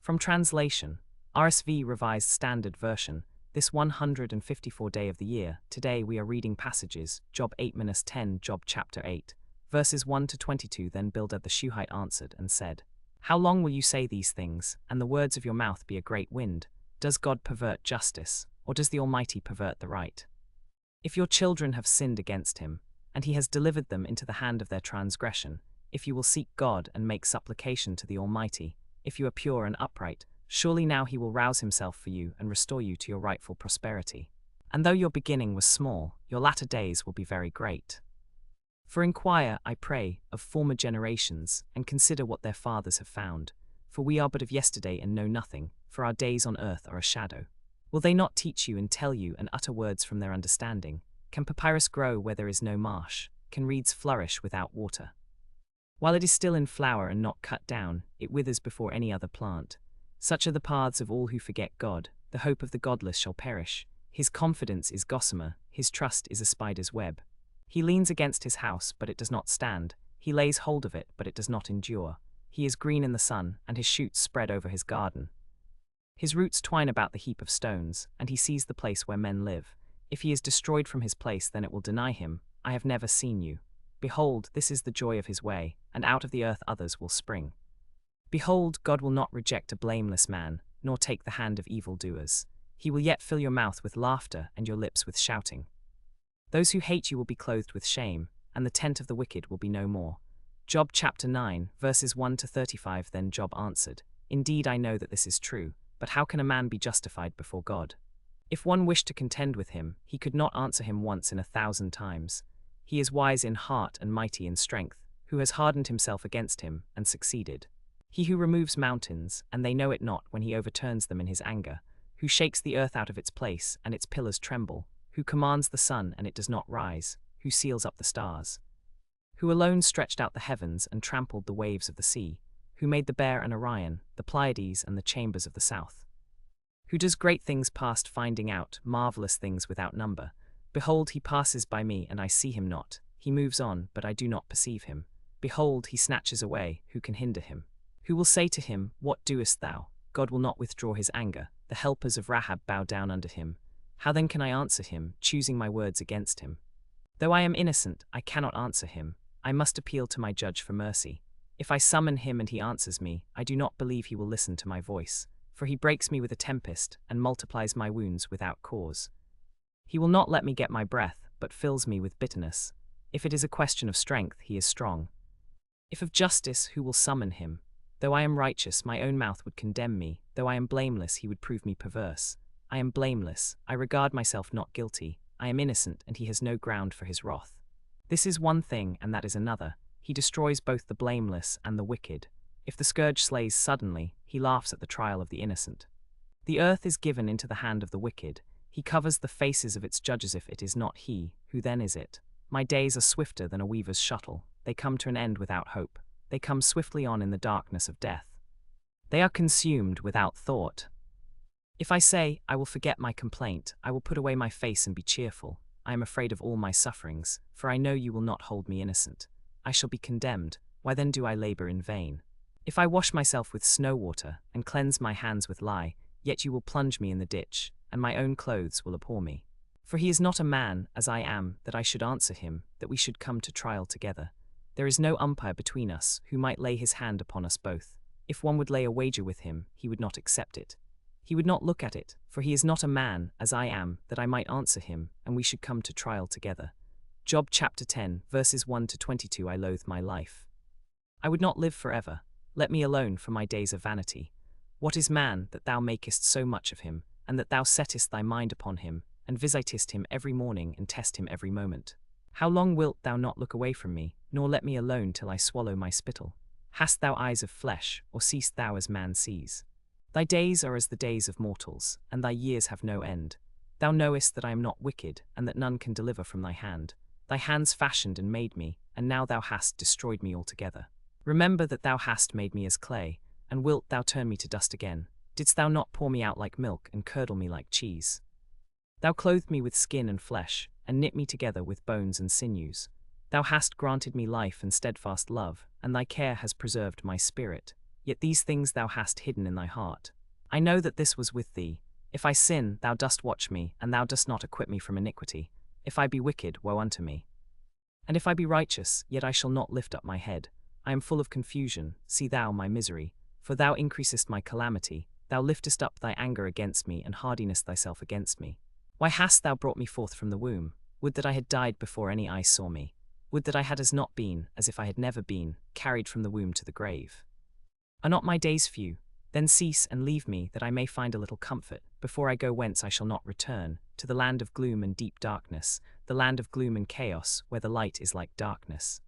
From translation, RSV Revised Standard Version, this 154 day of the year, today we are reading passages, Job 8-10, Job chapter 8, verses 1 to 22. Then Bildad the Shuhite answered and said, How long will you say these things, and the words of your mouth be a great wind? Does God pervert justice, or does the Almighty pervert the right? If your children have sinned against him, and he has delivered them into the hand of their transgression, if you will seek God and make supplication to the Almighty, if you are pure and upright, surely now he will rouse himself for you and restore you to your rightful prosperity. And though your beginning was small, your latter days will be very great. For inquire, I pray, of former generations, and consider what their fathers have found. For we are but of yesterday and know nothing, for our days on earth are a shadow. Will they not teach you and tell you and utter words from their understanding? Can papyrus grow where there is no marsh? Can reeds flourish without water? While it is still in flower and not cut down, it withers before any other plant. Such are the paths of all who forget God. The hope of the godless shall perish. His confidence is gossamer, his trust is a spider's web. He leans against his house, but it does not stand. He lays hold of it, but it does not endure. He is green in the sun, and his shoots spread over his garden. His roots twine about the heap of stones, and he sees the place where men live. If he is destroyed from his place, then it will deny him, I have never seen you. Behold, this is the joy of his way, and out of the earth others will spring. Behold, God will not reject a blameless man, nor take the hand of evildoers. He will yet fill your mouth with laughter and your lips with shouting. Those who hate you will be clothed with shame, and the tent of the wicked will be no more. Job chapter 9, verses 1 to 35. Then Job answered, Indeed I know that this is true, but how can a man be justified before God? If one wished to contend with him, he could not answer him once in 1,000 times. He is wise in heart and mighty in strength, who has hardened himself against him and succeeded. He who removes mountains, and they know it not when he overturns them in his anger, who shakes the earth out of its place, and its pillars tremble, who commands the sun and it does not rise, who seals up the stars, who alone stretched out the heavens and trampled the waves of the sea, who made the Bear and Orion, the Pleiades and the chambers of the south, who does great things past finding out, marvelous things without number. Behold, he passes by me, and I see him not. He moves on, but I do not perceive him. Behold, he snatches away, who can hinder him? Who will say to him, What doest thou? God will not withdraw his anger. The helpers of Rahab bow down under him. How then can I answer him, choosing my words against him? Though I am innocent, I cannot answer him. I must appeal to my judge for mercy. If I summon him and he answers me, I do not believe he will listen to my voice. For he breaks me with a tempest, and multiplies my wounds without cause. He will not let me get my breath, but fills me with bitterness. If it is a question of strength, he is strong. If of justice, who will summon him? Though I am righteous, my own mouth would condemn me. Though I am blameless, he would prove me perverse. I am blameless, I regard myself not guilty. I am innocent, and he has no ground for his wrath. This is one thing, and that is another. He destroys both the blameless and the wicked. If the scourge slays suddenly, he laughs at the trial of the innocent. The earth is given into the hand of the wicked. He covers the faces of its judges. If it is not he, who then is it? My days are swifter than a weaver's shuttle. They come to an end without hope. They come swiftly on in the darkness of death. They are consumed without thought. If I say, I will forget my complaint, I will put away my face and be cheerful. I am afraid of all my sufferings, for I know you will not hold me innocent. I shall be condemned. Why then do I labor in vain? If I wash myself with snow water, and cleanse my hands with lye, yet you will plunge me in the ditch, and my own clothes will abhor me. For he is not a man, as I am, that I should answer him, that we should come to trial together. There is no umpire between us, who might lay his hand upon us both. If one would lay a wager with him, he would not accept it. He would not look at it, for he is not a man, as I am, that I might answer him, and we should come to trial together. Job chapter 10, verses 1 to 22. I loathe my life. I would not live forever. Let me alone, for my days are vanity. What is man, that thou makest so much of him, and that thou settest thy mind upon him, and visitest him every morning, and test him every moment? How long wilt thou not look away from me, nor let me alone till I swallow my spittle? Hast thou eyes of flesh, or seest thou as man sees? Thy days are as the days of mortals, and thy years have no end. Thou knowest that I am not wicked, and that none can deliver from thy hand. Thy hands fashioned and made me, and now thou hast destroyed me altogether. Remember that thou hast made me as clay, and wilt thou turn me to dust again? Didst thou not pour me out like milk, and curdle me like cheese? Thou clothed me with skin and flesh, and knit me together with bones and sinews. Thou hast granted me life and steadfast love, and thy care has preserved my spirit. yet these things thou hast hidden in thy heart. I know that this was with thee. If I sin, thou dost watch me, and thou dost not acquit me from iniquity. If I be wicked, woe unto me. And if I be righteous, yet I shall not lift up my head. I am full of confusion, see thou my misery. For thou increasest my calamity, thou liftest up thy anger against me, and hardinest thyself against me. Why hast thou brought me forth from the womb? Would that I had died before any eye saw me. Would that I had as not been, as if I had never been, carried from the womb to the grave. Are not my days few? Then cease and leave me, that I may find a little comfort, before I go whence I shall not return, to the land of gloom and deep darkness, the land of gloom and chaos, where the light is like darkness.